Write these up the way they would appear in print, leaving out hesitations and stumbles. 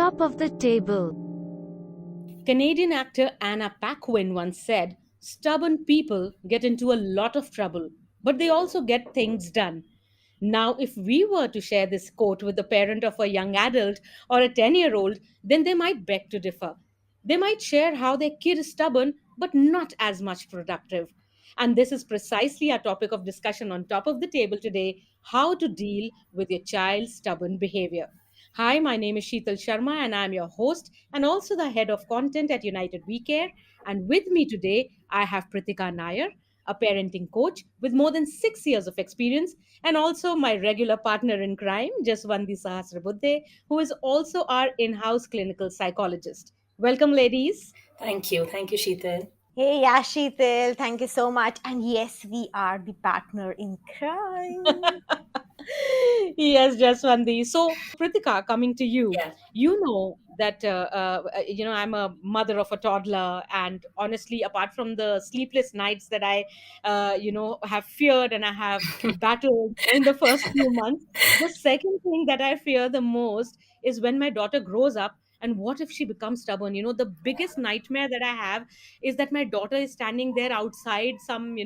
top of the table. Canadian actor Anna Paquin once said, "Stubborn people get into a lot of trouble, but they also get things done." Now, if we were to share this quote with the parent of a young adult or a 10-year-old, then they might beg to differ. They might share how their kid is stubborn, but not as much productive. And this is precisely our topic of discussion on top of the table today: how to deal with your child's stubborn behavior. Hi, my name is Sheetal Sharma, and I'm your host and also the head of content at United We Care. And with me today, I have Prithika Nair, a parenting coach with more than 6 years of experience, and also my regular partner in crime, Jaswandi Sehesrabudhe, who is also our in house clinical psychologist. Welcome, ladies. Thank you. Thank you, Sheetal. Hey, Yashitil, thank you so much. And yes, we are the partner in crime. Yes, Jaswandi. So, Prithika, coming to you, Yeah. you know that I'm a mother of a toddler, and honestly, apart from the sleepless nights that I have feared and I have battled in the first few months, the second thing that I fear the most is when my daughter grows up. And what if she becomes stubborn? The biggest nightmare that I have is that my daughter is standing there outside some,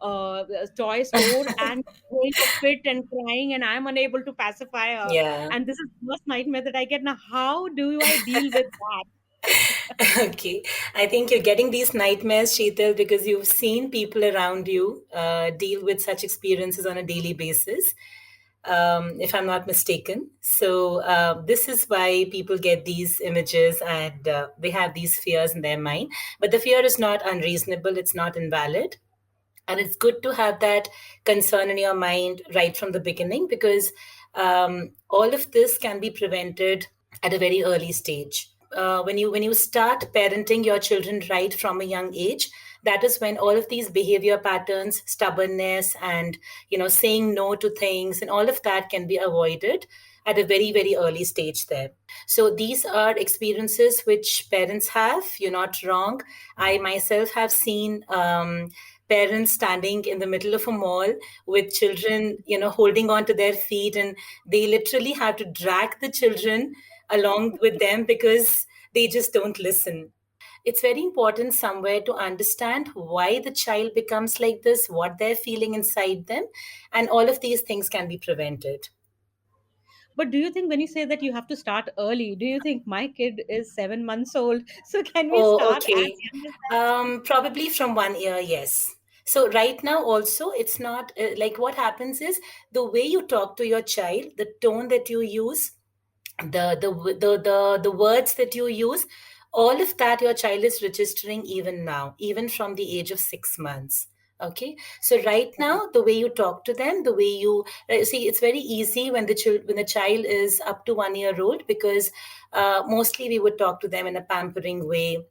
toy store and throwing a fit and crying, and I'm unable to pacify her. Yeah. And this is the first nightmare that I get. Now, how do I deal with that? Okay. I think you're getting these nightmares, Sheetal, because you've seen people around you deal with such experiences on a daily basis, if I'm not mistaken. So, this is why people get these images and they have these fears in their mind. But the fear is not unreasonable, it's not invalid. And it's good to have that concern in your mind right from the beginning, because all of this can be prevented at a very early stage. When you start parenting your children right from a young age, that is when all of these behavior patterns, stubbornness, and saying no to things, and all of that can be avoided at a very, very early stage there. So these are experiences which parents have. You're not wrong. I myself have seen parents standing in the middle of a mall with children, holding on to their feet, and they literally have to drag the children along with them because they just don't listen. It's very important somewhere to understand why the child becomes like this, what they're feeling inside them, and all of these things can be prevented. But do you think, when you say that you have to start early, do you think my kid is 7 months old? So can we Oh, start as okay. young as Probably from 1 year, yes. So right now also, it's not like what happens is the way you talk to your child, the tone that you use, the words that you use, all of that your child is registering even now, even from the age of 6 months. Okay, so right that? now the way you talk to them, the way you see, it's very easy when the child is up to 1 year old, because mostly we would talk to them in a pampering way.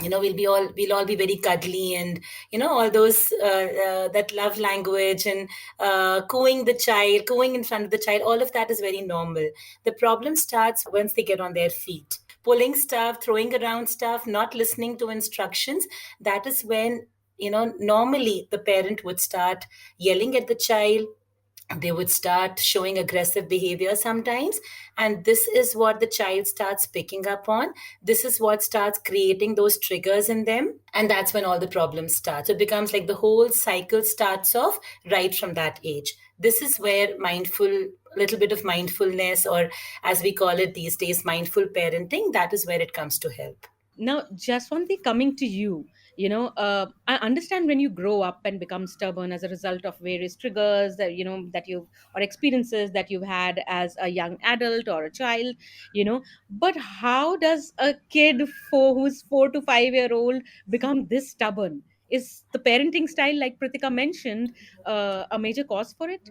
We'll all be very cuddly, and all those that love language, and cooing the child, cooing in front of the child, all of that is very normal. The problem starts once they get on their feet, pulling stuff, throwing around stuff, not listening to instructions. That is when normally the parent would start yelling at the child. They would start showing aggressive behavior sometimes, and this is what the child starts picking up on. This is what starts creating those triggers in them, and that's when all the problems start. So it becomes like the whole cycle starts off right from that age. This is where little bit of mindfulness, or as we call it these days, mindful parenting, that is where it comes to help. Now, just one thing, coming to you, I understand when you grow up and become stubborn as a result of various triggers that that you've, or experiences that you've had as a young adult or a child, but how does a kid who's 4 to 5 year old become this stubborn? Is the parenting style, like Prithika mentioned, a major cause for it?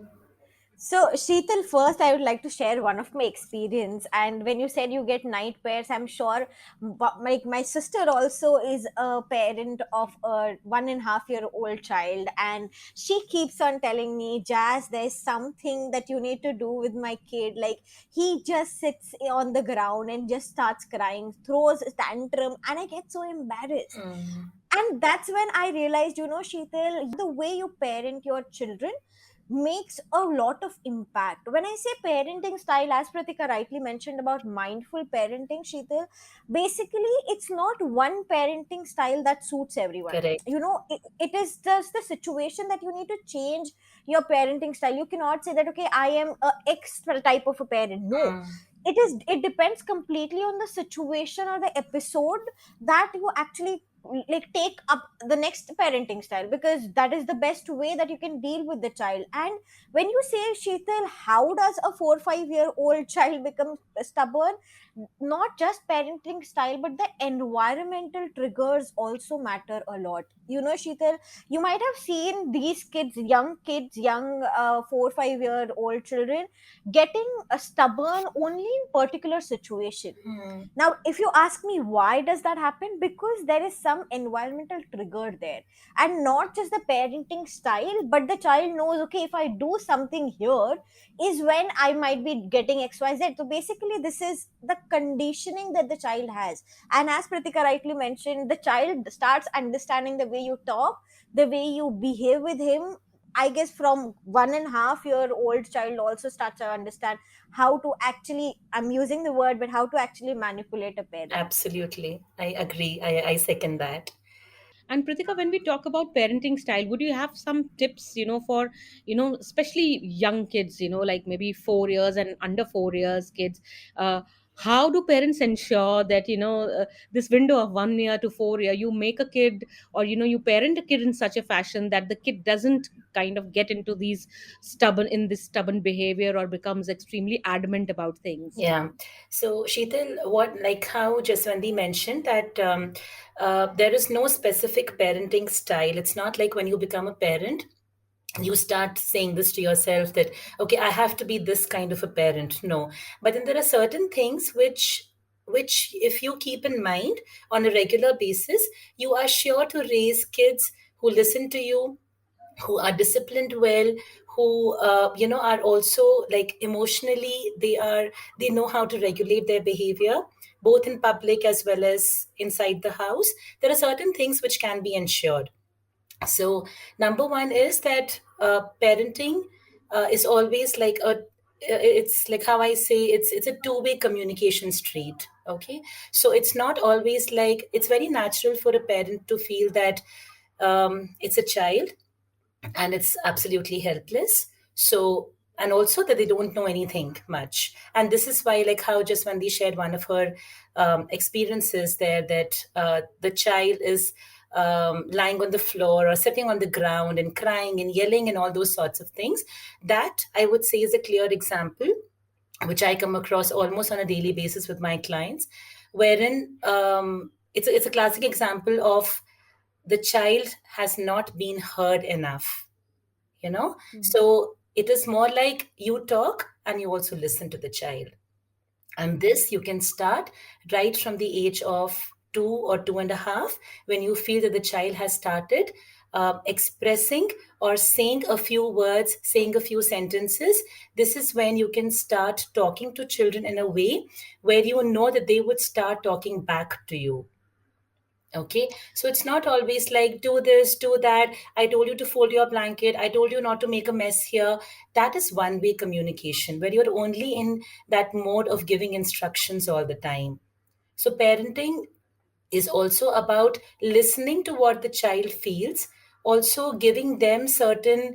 So, Sheetal, first I would like to share one of my experience. And when you said you get nightmares, I'm sure my sister also is a parent of a 1.5-year-old child, and she keeps on telling me, Jazz, there's something that you need to do with my kid. Like, he just sits on the ground and just starts crying, throws a tantrum, and I get so embarrassed. Mm. And that's when I realized, Sheetal, the way you parent your children, makes a lot of impact. When I say parenting style, as Pratika rightly mentioned about mindful parenting, Sheetal, basically it's not one parenting style that suits everyone. Correct. It is just the situation that you need to change your parenting style. You cannot say that, okay, I am a X type of a parent. No, Hmm. it depends completely on the situation or the episode that you actually like take up the next parenting style, because that is the best way that you can deal with the child. And when you say, Sheetal, how does a 4 5 year old child become stubborn? Not just parenting style, but the environmental triggers also matter a lot. Sheetal, you might have seen these kids, young 4 5 year old children getting stubborn only in particular situation. Hmm. Now, if you ask me why does that happen, because there is some environmental trigger there, and not just the parenting style, but the child knows, okay, if I do something here, is when I might be getting XYZ. So basically, this is the conditioning that the child has. And as Pratika rightly mentioned, the child starts understanding the way you talk, the way you behave with him. I guess from 1.5 year old child also starts to understand how to actually, I'm using the word, but how to actually manipulate a parent. Absolutely. I agree. I second that. And Pritika, when we talk about parenting style, would you have some tips, for, especially young kids, like maybe 4 years and under 4 years kids? How do parents ensure that, this window of 1 year to 4 year, you make a kid, or, you parent a kid in such a fashion that the kid doesn't kind of get into this stubborn behavior or becomes extremely adamant about things? Yeah. So, Sheetal, what like how Jaswandi mentioned that there is no specific parenting style. It's not like when you become a parent, you start saying this to yourself that, okay, I have to be this kind of a parent. No. But then there are certain things which if you keep in mind on a regular basis, you are sure to raise kids who listen to you, who are disciplined well, who are also like emotionally they know how to regulate their behavior both in public as well as inside the house. There are certain things which can be ensured. So number one is that parenting is always like a it's like how I say, it's a two-way communication street. Okay, so it's not always like, it's very natural for a parent to feel that it's a child and it's absolutely helpless. So, and also that they don't know anything much. And this is why, like how Jaswandi shared one of her experiences there, that the child is lying on the floor or sitting on the ground and crying and yelling and all those sorts of things. That I would say is a clear example which I come across almost on a daily basis with my clients, wherein it's a classic example of the child has not been heard enough, you know. So it is more like you talk and you also listen to the child, and this you can start right from the age of 2 or 2.5, when you feel that the child has started expressing or saying a few words, saying a few sentences. This is when you can start talking to children in a way where you know that they would start talking back to you. Okay, so it's not always like do this, do that. I told you to fold your blanket. I told you not to make a mess here. That is one way communication where you're only in that mode of giving instructions all the time. So, parenting is also about listening to what the child feels, also giving them certain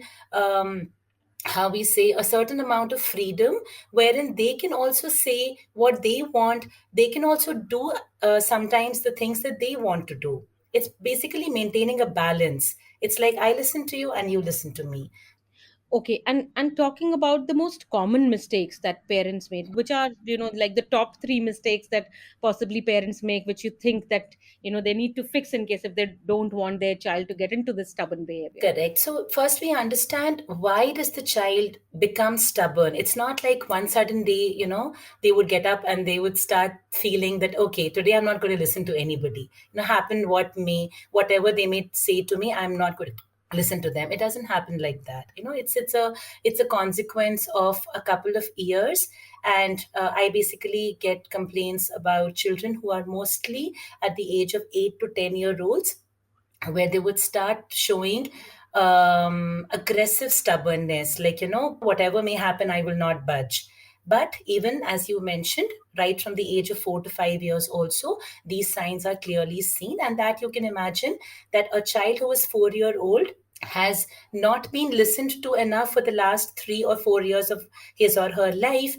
how we say, a certain amount of freedom wherein they can also say what they want. They can also do sometimes the things that they want to do. It's basically maintaining a balance. It's like I listen to you and you listen to me. Okay, and talking about the most common mistakes that parents made, which are, like the top three mistakes that possibly parents make, which you think that, they need to fix in case if they don't want their child to get into this stubborn behavior. Correct. So first we understand, why does the child become stubborn? It's not like one sudden day, they would get up and they would start feeling that, okay, today I'm not going to listen to anybody. Happen what may, whatever they may say to me, I'm not going to listen to them. It doesn't happen like that. It's a consequence of a couple of years. And I basically get complaints about children who are mostly at the age of 8 to 10 year olds, where they would start showing aggressive stubbornness, like, whatever may happen, I will not budge. But even as you mentioned, right from the age of 4 to 5 years, also, these signs are clearly seen. And that you can imagine that a child who is 4 year old has not been listened to enough for the last 3 or 4 years of his or her life,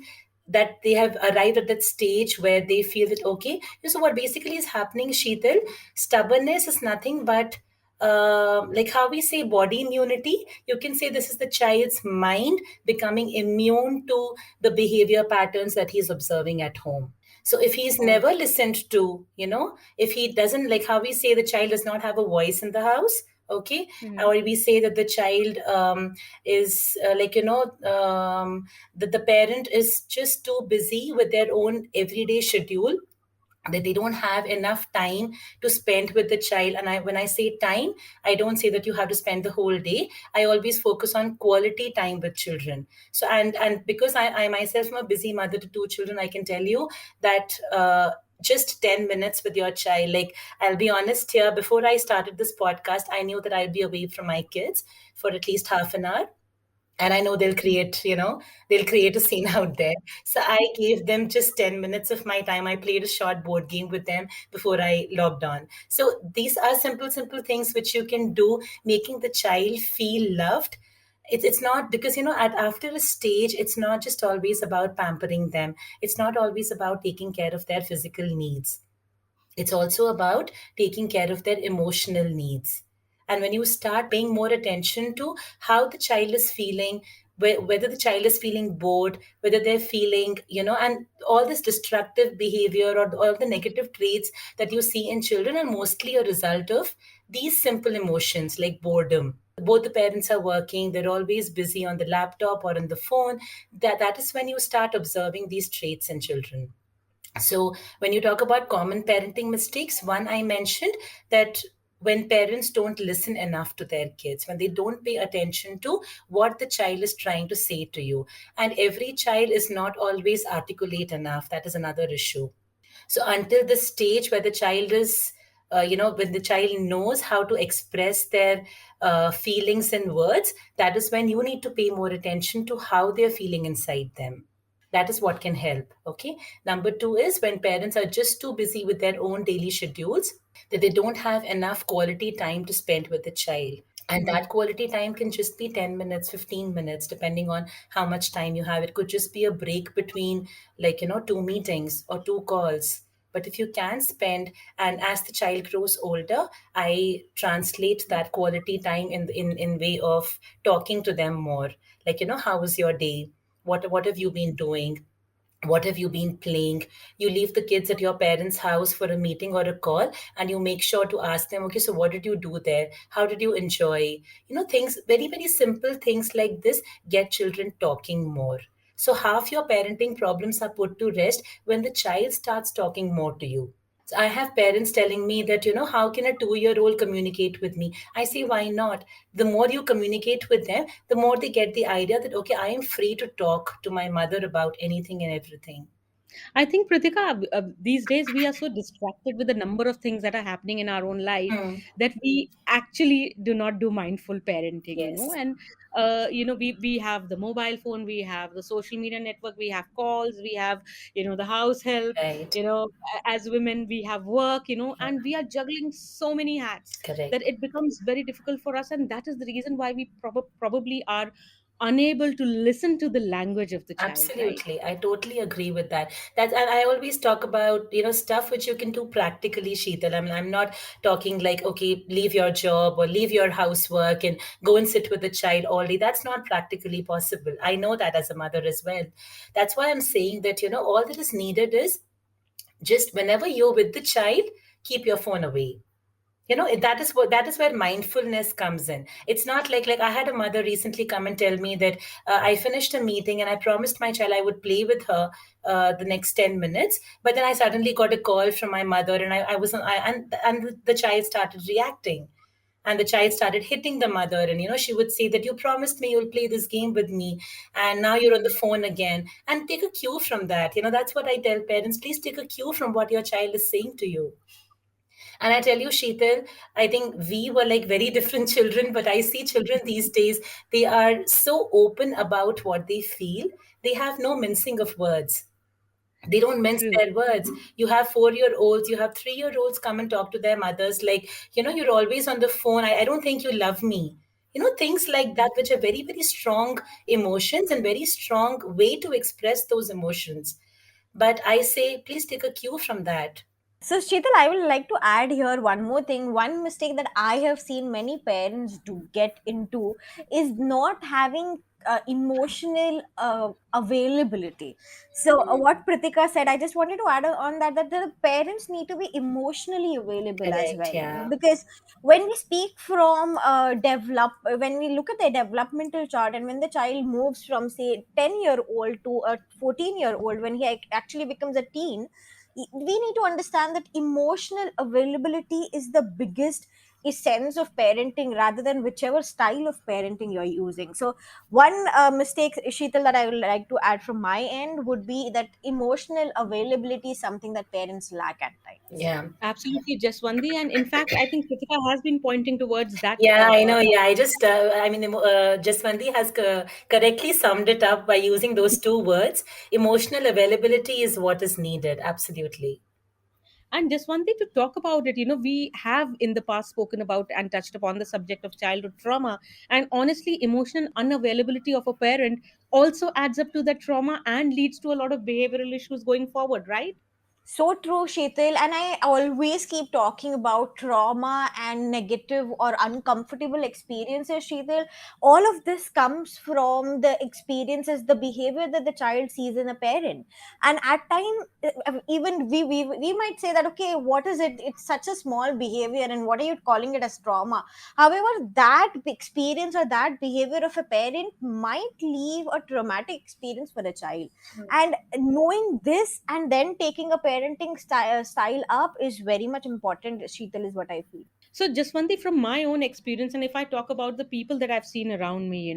that they have arrived at that stage where they feel that, okay, so what basically is happening, Sheetal, stubbornness is nothing but like how we say body immunity. You can say this is the child's mind becoming immune to the behavior patterns that he's observing at home. So if he's Oh. never listened to, if he doesn't, like how we say the child does not have a voice in the house, okay, or Mhm. we say that the child is that the parent is just too busy with their own everyday schedule, that they don't have enough time to spend with the child. And when I say time, I don't say that you have to spend the whole day. I always focus on quality time with children. So and because I myself am a busy mother to two children, I can tell you that just 10 minutes with your child, like, I'll be honest here, before I started this podcast, I knew that I'd be away from my kids for at least half an hour, and I know they'll create a scene out there. So I gave them just 10 minutes of my time. I played a short board game with them before I logged on. So these are simple things which you can do, making the child feel loved. It's not because, after a stage, it's not just always about pampering them. It's not always about taking care of their physical needs. It's also about taking care of their emotional needs. And when you start paying more attention to how the child is feeling, whether the child is feeling bored, whether they're feeling, and all this destructive behavior or all the negative traits that you see in children are mostly a result of these simple emotions like boredom. Both the parents are working, they're always busy on the laptop or on the phone. That is when you start observing these traits in children. So, when you talk about common parenting mistakes, one I mentioned that when parents don't listen enough to their kids, when they don't pay attention to what the child is trying to say to you, and every child is not always articulate enough, that is another issue. So, until the stage where the child is when the child knows how to express their feelings in words, that is when you need to pay more attention to how they're feeling inside them. That is what can help. Okay. Number two is when parents are just too busy with their own daily schedules, that they don't have enough quality time to spend with the child. And that quality time can just be 10 minutes, 15 minutes, depending on how much time you have. It could just be a break between, like, two meetings or two calls. But if you can spend, and as the child grows older, I translate that quality time in way of talking to them more. Like, how was your day? What have you been doing? What have you been playing? You leave the kids at your parents' house for a meeting or a call, and you make sure to ask them, okay, so what did you do there? How did you enjoy? Things, very, very simple things like this get children talking more. So half your parenting problems are put to rest when the child starts talking more to you. So I have parents telling me that, how can a 2 year old communicate with me? I say, why not? The more you communicate with them, the more they get the idea that, okay, I am free to talk to my mother about anything and everything. I think, Pratika, these days we are so distracted with the number of things that are happening in our own life Hmm. that we actually do not do mindful parenting, Yes, and we have the mobile phone, we have the social media network, we have calls, we have the house help, right. as women we have work, Yeah, and we are juggling so many hats that correct. it becomes very difficult for us, and that is the reason why we probably are unable to listen to the language of the child, right? Absolutely. I totally agree with that. That's, and I always talk about, stuff which you can do practically, Sheetal. I mean, I'm not talking like, okay, leave your job or leave your housework and go and sit with the child all day. That's not practically possible. I know that as a mother as well. That's why I'm saying that, all that is needed is just whenever you're with the child, keep your phone away. That is where mindfulness comes in. It's not like I had a mother recently come and tell me that I finished a meeting and I promised my child I would play with her the next 10 minutes, but then I suddenly got a call from my mother, and I was and the child started reacting, and the child started hitting the mother, and she would say that you promised me you'll play this game with me, and now you're on the phone again. And take a cue from that. That's what I tell parents: please take a cue from what your child is saying to you. And I tell you, Sheetal, I think we were like very different children, but I see children these days, they are so open about what they feel. They have no mincing of words. They don't mince True. their words. You have 4 year olds, you have 3 year olds come and talk to their mothers like, you're always on the phone. I don't think you love me. Things like that, which are very, very strong emotions and very strong way to express those emotions. But I say, please take a cue from that. So, Sheetal, I would like to add here one more thing. One mistake that I have seen many parents do get into is not having emotional availability. So, what Prithika said, I just wanted to add on that the parents need to be emotionally available as Correct, well. yeah. Because when we speak from when we look at the developmental chart, and when the child moves from, say, 10-year-old to a 14-year-old, when he actually becomes a teen, we need to understand that emotional availability is the biggest essence of parenting, rather than whichever style of parenting you're using. So one mistake, Sheetal, that I would like to add from my end would be that emotional availability is something that parents lack at times. Yeah. Absolutely, Jaswandi. And in fact, I think Kritika has been pointing towards that Yeah, I know. point. Yeah, Jaswandi has correctly summed it up by using those two words. Emotional availability is what is needed. Absolutely. And just one thing to talk about it, we have in the past spoken about and touched upon the subject of childhood trauma. And honestly, emotional unavailability of a parent also adds up to that trauma and leads to a lot of behavioral issues going forward, right? So true, Sheetal. And I always keep talking about trauma and negative or uncomfortable experiences, Sheetal. All of this comes from the experiences, the behavior that the child sees in a parent. And at time, even we might say that, okay, what is it? It's such a small behavior, and what are you calling it as trauma? However, that experience or that behavior of a parent might leave a traumatic experience for a child, and knowing this and then taking a parenting style up is very much important, Sheetal, is what I feel. So, just one thing from my own experience, and if I talk about the people that I've seen around me,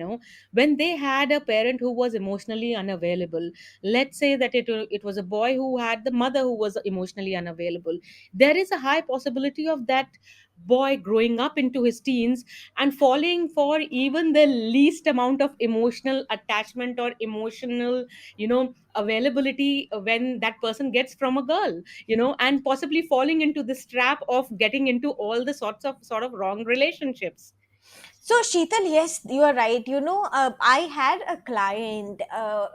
when they had a parent who was emotionally unavailable, let's say that it was a boy who had the mother who was emotionally unavailable, there is a high possibility of that boy growing up into his teens and falling for even the least amount of emotional attachment or emotional, availability when that person gets from a girl, and possibly falling into this trap of getting into all the sorts of sort of wrong relationships. So, Sheetal, yes, you are right. I had a client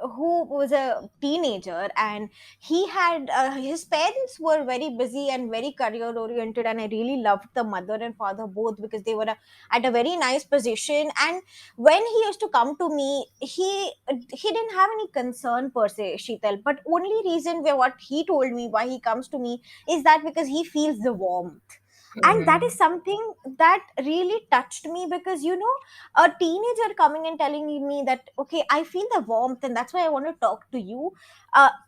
who was a teenager, and he had his parents were very busy and very career oriented, and I really loved the mother and father both, because they were at a very nice position. And when he used to come to me, he didn't have any concern per se, Sheetal, but only reason where what he told me why he comes to me is that because he feels the warmth. And that is Mhm. something that really touched me, because a teenager coming and telling me that, okay, I feel the warmth and that's why I want to talk to you,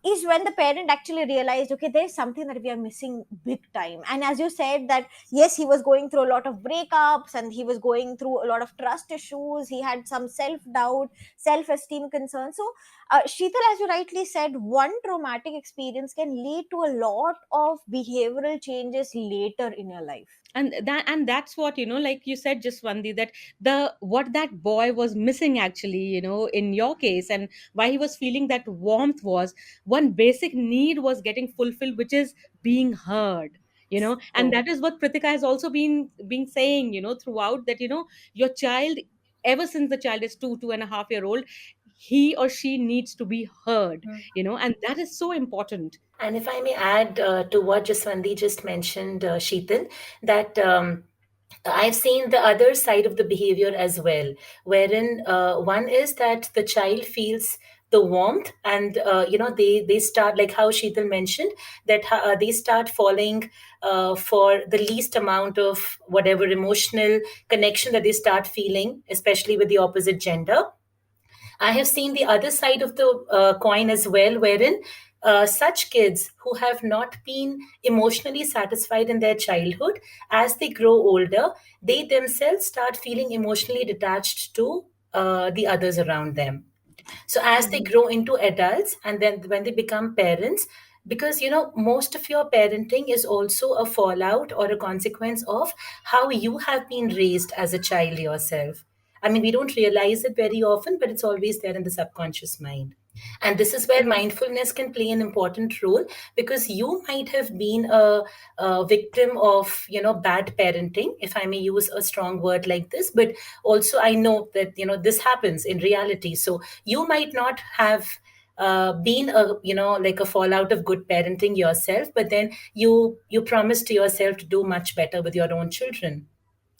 is when the parent actually realized, okay, there's something that we are missing big time. And as you said that, yes, he was going through a lot of breakups, and he was going through a lot of trust issues, he had some self doubt, self esteem concerns. So Sheetal, as you rightly said, one traumatic experience can lead to a lot of behavioral changes later in your life. And that's what, like you said, just Vandi, that the what that boy was missing actually, in your case, and why he was feeling that warmth was one basic need was getting fulfilled, which is being heard. And So that is what Pritika has also been saying, throughout, that your child, ever since the child is 2.5 year old, he or she needs to be heard, and that is so important. And if I may add to what Jaswandi just mentioned, Sheetal, that I've seen the other side of the behavior as well, wherein one is that the child feels the warmth, and they start, like how Sheetal mentioned, that they start falling for the least amount of whatever emotional connection that they start feeling, especially with the opposite gender. I have seen the other side of the coin as well, wherein such kids who have not been emotionally satisfied in their childhood, as they grow older, they themselves start feeling emotionally detached to the others around them. So as they Mhm. grow into adults, and then when they become parents, because most of your parenting is also a fallout or a consequence of how you have been raised as a child yourself. I mean, we don't realize it very often, but it's always there in the subconscious mind. And this is where mindfulness can play an important role, because you might have been a victim of bad parenting, if I may use a strong word like this. But also I know that this happens in reality. So you might not have been a like a fallout of good parenting yourself, but then you promise to yourself to do much better with your own children.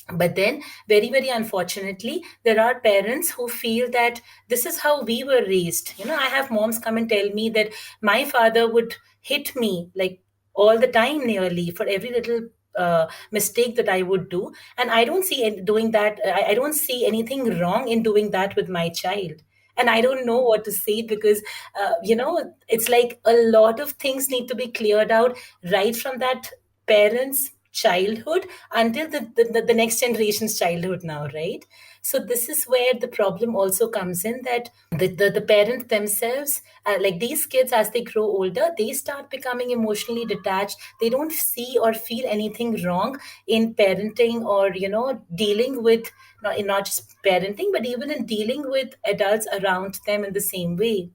But then, very very unfortunately, there are parents who feel that this is how we were raised. I have moms come and tell me that my father would hit me like all the time, nearly for every little mistake that I would do. And I don't see doing that. I don't see anything wrong in doing that with my child. And I don't know what to say, because it's like a lot of things need to be cleared out right from that parents childhood until the next generation's childhood now, right? So this is where the problem also comes in, that the parent themselves, like these kids, as they grow older, they start becoming emotionally detached. They don't see or feel anything wrong in parenting, or dealing with, not just parenting, but even in dealing with adults around them in the same way.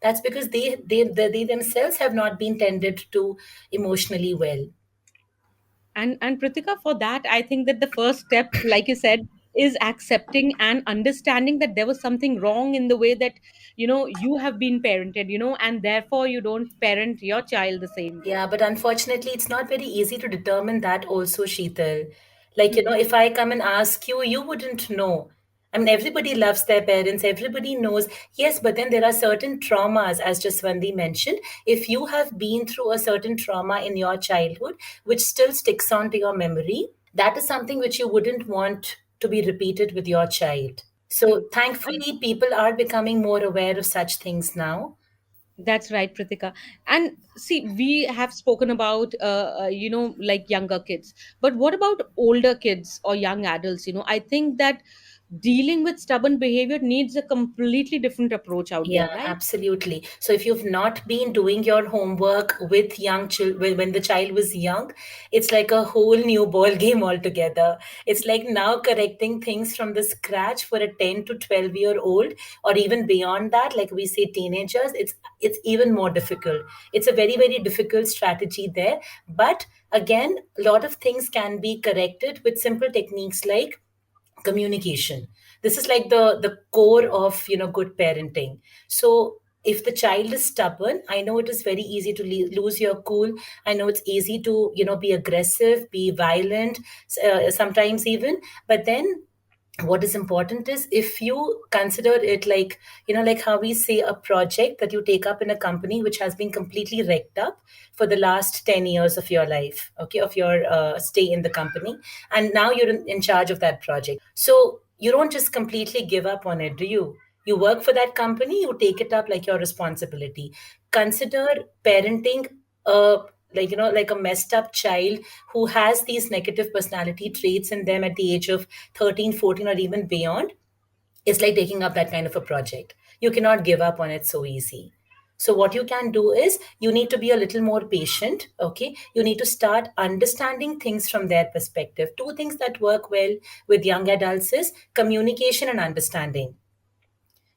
That's because they themselves have not been tended to emotionally well. And Pritika, for that, I think that the first step, like you said, is accepting and understanding that there was something wrong in the way that you have been parented, and therefore you don't parent your child the same way. Yeah, but unfortunately, it's not very easy to determine that also, Sheetal. Like, Hmm. if I come and ask you, you wouldn't know. I mean, everybody loves their parents, everybody knows. Yes, but then there are certain traumas, as Jaswandi mentioned. If you have been through a certain trauma in your childhood, which still sticks on to your memory, that is something which you wouldn't want to be repeated with your child. True. So, thankfully, people are becoming more aware of such things now. That's right, Pritika. And see, we have spoken about, like younger kids. But what about older kids or young adults? I think that dealing with stubborn behavior needs a completely different approach out Yeah, there, right? absolutely. So if you've not been doing your homework with young children when the child was young, it's like a whole new ball game altogether. It's like now correcting things from the scratch for a 10 to 12-year old, or even beyond that, like we say teenagers, it's even more difficult. It's a very very difficult strategy there, but again, a lot of things can be corrected with simple techniques like communication. This is like the core of good parenting. So if the child is stubborn, I know it is very easy to lose your cool. I know it's easy to be aggressive, be violent, sometimes even. But then what is important is, if you consider it like like how we say a project that you take up in a company which has been completely wrecked up for the last 10 years of your life, okay, of your stay in the company, and now you're in charge of that project. So you don't just completely give up on it, do you? You work for that company, you take it up like your responsibility. Consider parenting a like a messed up child who has these negative personality traits in them at the age of 13, 14, or even beyond. It's like taking up that kind of a project. You cannot give up on it so easy. So what you can do is, you need to be a little more patient, okay? You need to start understanding things from their perspective. Two things that work well with young adults is communication and understanding.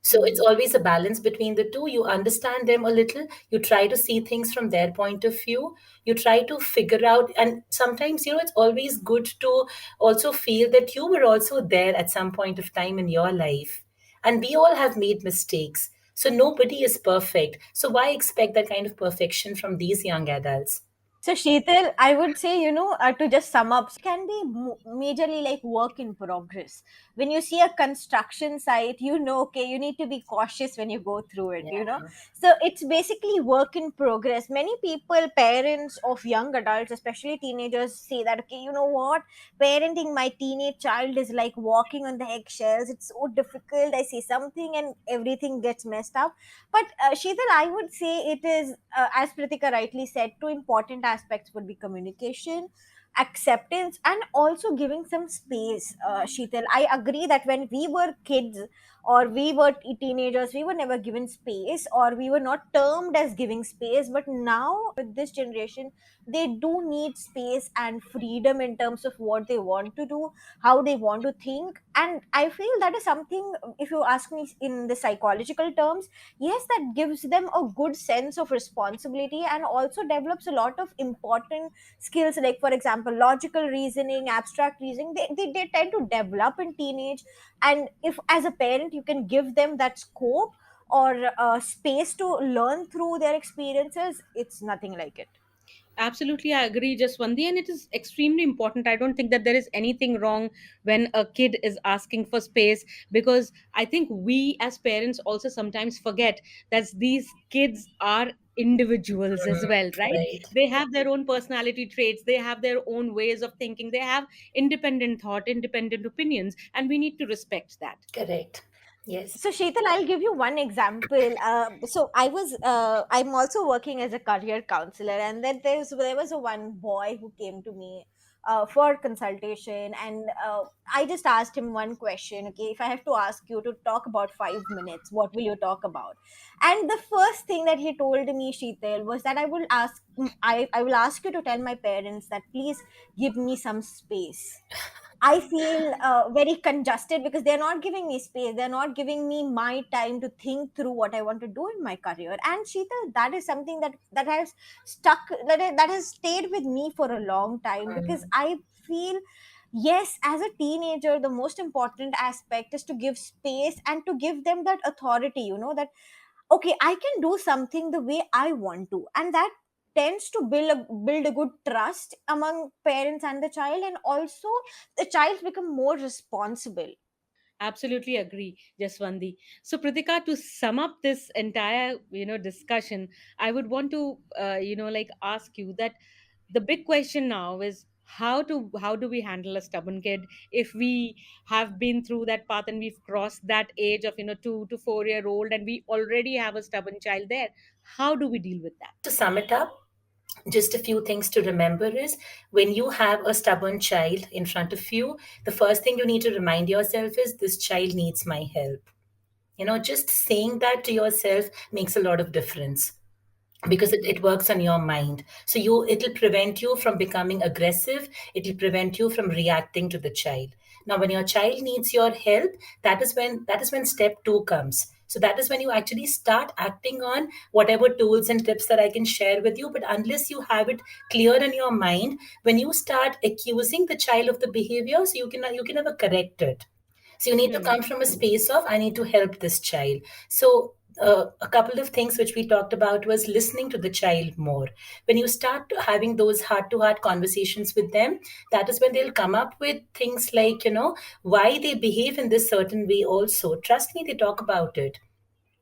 So it's Hmm. always a balance between the two. You understand them a little, you try to see things from their point of view, you try to figure out. And sometimes, it's always good to also feel that you were also there at some point of time in your life. And we all have made mistakes. So nobody is perfect. So why expect that kind of perfection from these young adults? So, Sheetal, I would say, to just sum up, can be majorly like work in progress. When you see a construction site, okay, you need to be cautious when you go through it. Yeah. So, it's basically work in progress. Many people, parents of young adults, especially teenagers, say that, okay, you know what, parenting my teenage child is like walking on the eggshells. It's so difficult. I say something and everything gets messed up. But Sheetal, I would say it is, as Prithika rightly said, two important aspects would be communication, acceptance, and also giving some space. Sheetal, I agree that when we were kids, or we were teenagers, we were never given space, or we were not termed as giving space. But now with this generation, they do need space and freedom in terms of what they want to do, how they want to think. And I feel that is something, if you ask me in the psychological terms, yes, that gives them a good sense of responsibility and also develops a lot of important skills, like for example logical reasoning, abstract reasoning. They tend to develop in teenage. And if as a parent you can give them that scope or space to learn through their experiences, it's nothing like it. Absolutely, I agree, Jaswandi, and it is extremely important. I don't think that there is anything wrong when a kid is asking for space, because I think we as parents also sometimes forget that these kids are individuals as Mm, well, right? right. They have their own personality traits, they have their own ways of thinking, they have independent thought, independent opinions, and we need to respect that. Correct. Yes. So Sheetal, I'll give you one example. I'm also working as a career counselor, and then there was a one boy who came to me for consultation, and I just asked him one question. Okay, if I have to ask you to talk about 5 minutes, what will you talk about? And the first thing that he told me, Sheetal, was that I will ask you to tell my parents that please give me some space. I feel very congested because they're not giving me space. They're not giving me my time to think through what I want to do in my career. And Sheeta, that is something that has that has stayed with me for a long time, because Mm, I feel, yes, as a teenager, the most important aspect is to give space and to give them that authority, that okay, I can do something the way I want to. And that tends to build a good trust among parents and the child, and also the child become more responsible. Absolutely agree, Jaswandi. So, Pritika, to sum up this entire discussion, I would want to like ask you that the big question now is how do we handle a stubborn kid if we have been through that path and we've crossed that age of 2 to 4 year old and we already have a stubborn child there. How do we deal with that? to sum it up, just a few things to remember is when you have a stubborn child in front of you, the first thing you need to remind yourself is this child needs my help. Just saying that to yourself makes a lot of difference because it works on your mind. So it'll prevent you from becoming aggressive. It'll prevent you from reacting to the child. Now when your child needs your help, that is when step 2 comes. So that is when you actually start acting on whatever tools and tips that I can share with you. But unless you have it clear in your mind, when you start accusing the child of the behavior, so you can never correct it. So you need to Hmm. come from a space of, I need to help this child. So a couple of things which we talked about was listening to the child more. When you start having those heart to heart conversations with them, that is when they'll come up with things like, why they behave in this certain way also. Trust me, they talk about it.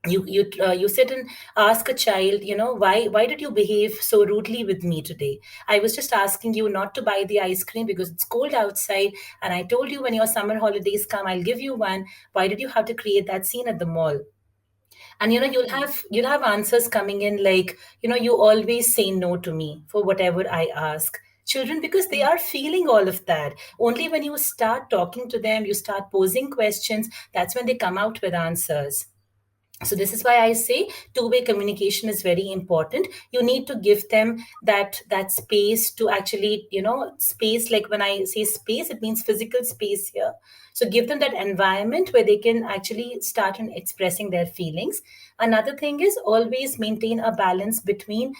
You sit and ask a child, why did you behave so rudely with me today? I was just asking you not to buy the ice cream because it's cold outside, and I told you when your summer holidays come I'll give you one. Why did you have to create that scene at the mall? And you'll have answers coming in like, you always say no to me for whatever I ask. Children, because they are feeling all of that. Only when you start talking to them, you start posing questions, that's when they come out with answers. So this is why I say two-way communication is very important. You need to give them that space to actually, space. Like when I say space, it means physical space here. So give them that environment where they can actually start and expressing their feelings. Another thing is always maintain a balance between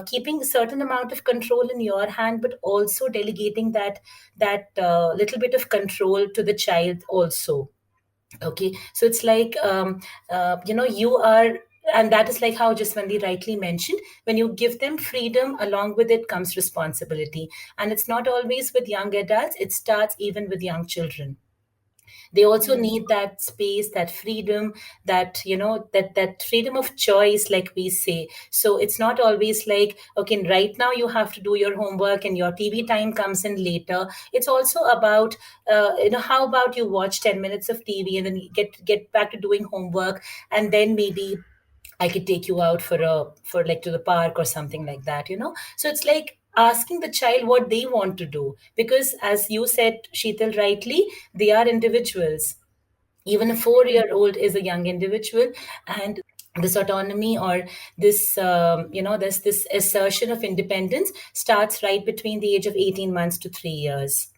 keeping a certain amount of control in your hand, but also delegating that little bit of control to the child also. Okay, so it's like, you are, and that is like how Jaswandi rightly mentioned, when you give them freedom, along with it comes responsibility. And it's not always with young adults, it starts even with young children. They also Hmm. need that space, that freedom, that freedom of choice, like we say. So it's not always like, okay, right now you have to do your homework and your TV time comes in later. It's also about, how about you watch 10 minutes of TV and then you get back to doing homework, and then maybe I could take you out for like to the park or something like that. So it's like asking the child what they want to do, because as you said, Sheetal, rightly, they are individuals. Even a 4-year-old is a young individual, and this autonomy, or this there's this assertion of independence starts right between the age of 18 months to 3 years.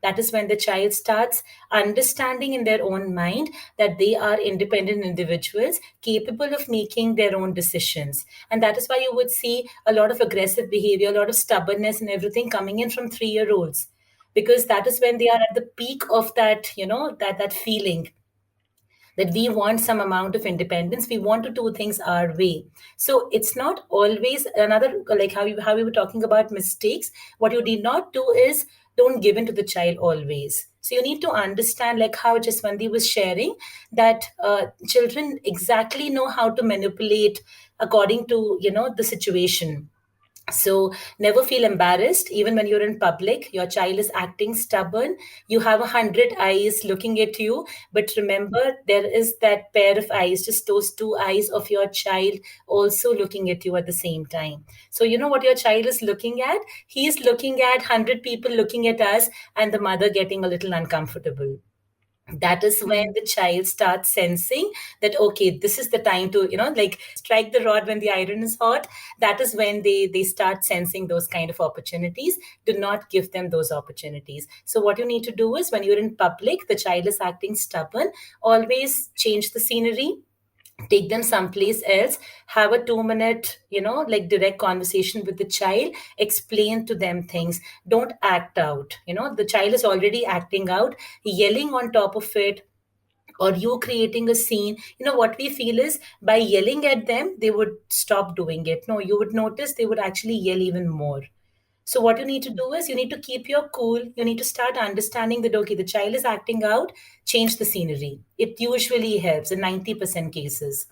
That is when the child starts understanding in their own mind that they are independent individuals capable of making their own decisions. And that is why you would see a lot of aggressive behavior, a lot of stubbornness and everything coming in from 3-year-olds, because that is when they are at the peak of that, that feeling that we want some amount of independence, we want to do things our way. So it's not always another, like how we were talking about mistakes. What you did not do is, don't give in to the child always. So you need to understand, like how Jaswandi was sharing, that children exactly know how to manipulate according to the situation. So never feel embarrassed, even when you're in public. Your child is acting stubborn. You have 100 eyes looking at you, but remember there is that pair of eyes, just those two eyes of your child, also looking at you at the same time. So you know what your child is looking at? He is looking at 100 people looking at us, and the mother getting a little uncomfortable. That is when Hmm. the child starts sensing that, okay, this is the time to like strike the rod when the iron is hot. That is when they start sensing those kind of opportunities. Do not give them those opportunities. So what you need to do is, when you're in public, the child is acting stubborn, always change the scenery, take them someplace else, have a 2 minute like direct conversation with the child, explain to them things. Don't act out. The child is already acting out, yelling on top of it, or you creating a scene. What we feel is, by yelling at them they would stop doing it. No, you would notice they would actually yell even more. So what you need to do is, you need to keep your cool. You need to start understanding that, okay, the child is acting out, change the scenery. It usually helps in 90% cases.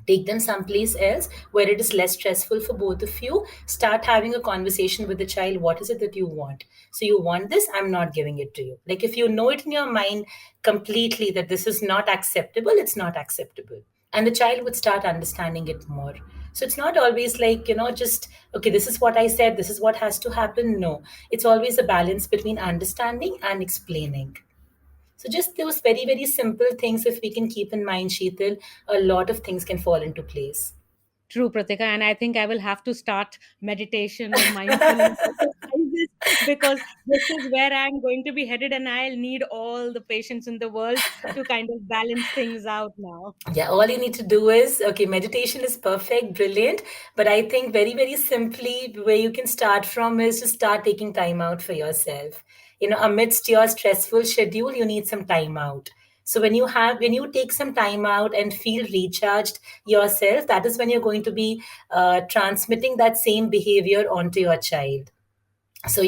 Take them someplace else where it is less stressful for both of you. Start having a conversation with the child. What is it that you want? So you want this, I'm not giving it to you. Like, if you know it in your mind completely that this is not acceptable, it's not acceptable, and the child would start understanding it more. So it's not always like, just, okay, this is what I said, this is what has to happen. No, it's always a balance between understanding and explaining. So just those very, very simple things, if we can keep in mind, Sheetal, a lot of things can fall into place. True, Pratika. And I think I will have to start meditation or mindfulness exercises, because this is where I'm going to be headed, and I'll need all the patience in the world to kind of balance things out now. Yeah, all you need to do is, okay, meditation is perfect, brilliant. But I think very, very simply, where you can start from is to start taking time out for yourself. Amidst your stressful schedule, you need some time out. So when you take some time out and feel recharged yourself, that is when you're going to be transmitting that same behavior onto your child. So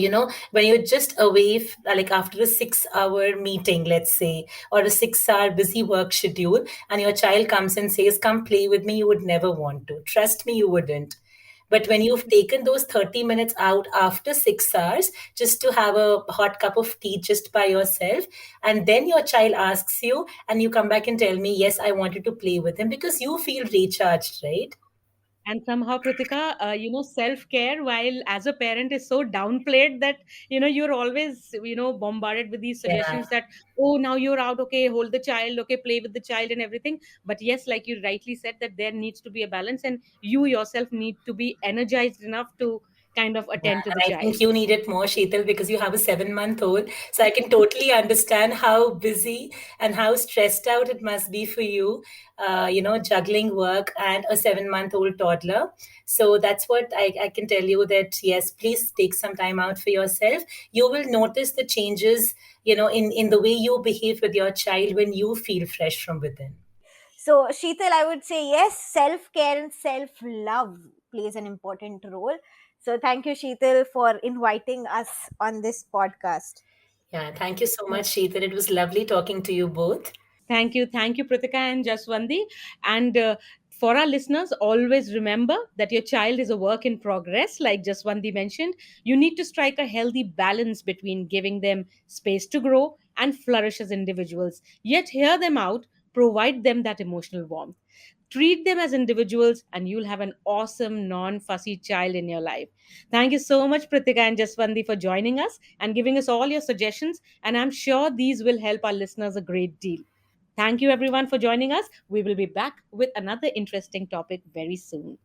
when you're just away, like after a 6 hour meeting, let's say, or a 6 hour busy work schedule, and your child comes and says, come play with me, you would never want to. Trust me, you wouldn't. But when you've taken those 30 minutes out after 6 hours, just to have a hot cup of tea just by yourself, and then your child asks you, and you come back and tell me, yes, I wanted to play with him, because you feel recharged, right? And somehow, Pritika, self care, while as a parent is so downplayed that, you're always, bombarded with these Yeah. suggestions that, oh, now you're out, okay, hold the child, okay, play with the child and everything. But yes, like you rightly said, that there needs to be a balance, and you yourself need to be energized enough to kind of Yeah, attend to the and I child. think you need it more, Sheetal, because you have a 7 month old. So I can totally understand how busy and how stressed out it must be for you, juggling work and a 7 month old toddler. So that's what I can tell you, that yes, please take some time out for yourself. You will notice the changes, in the way you behave with your child when you feel fresh from within. So, Sheetal, I would say yes, self care and self love plays an important role. So, thank you, Sheetal, for inviting us on this podcast. Yeah, thank you so much, Sheetal. It was lovely talking to you both. Thank you, Pritika and Jaswandi. And for our listeners, always remember that your child is a work in progress, like Jaswandi mentioned. You need to strike a healthy balance between giving them space to grow and flourish as individuals, yet hear them out, provide them that emotional warmth. Treat them as individuals, and you'll have an awesome, non fussy child in your life. Thank you so much, Pritika and Jaswandi, for joining us and giving us all your suggestions. And I'm sure these will help our listeners a great deal. Thank you, everyone, for joining us. We will be back with another interesting topic very soon.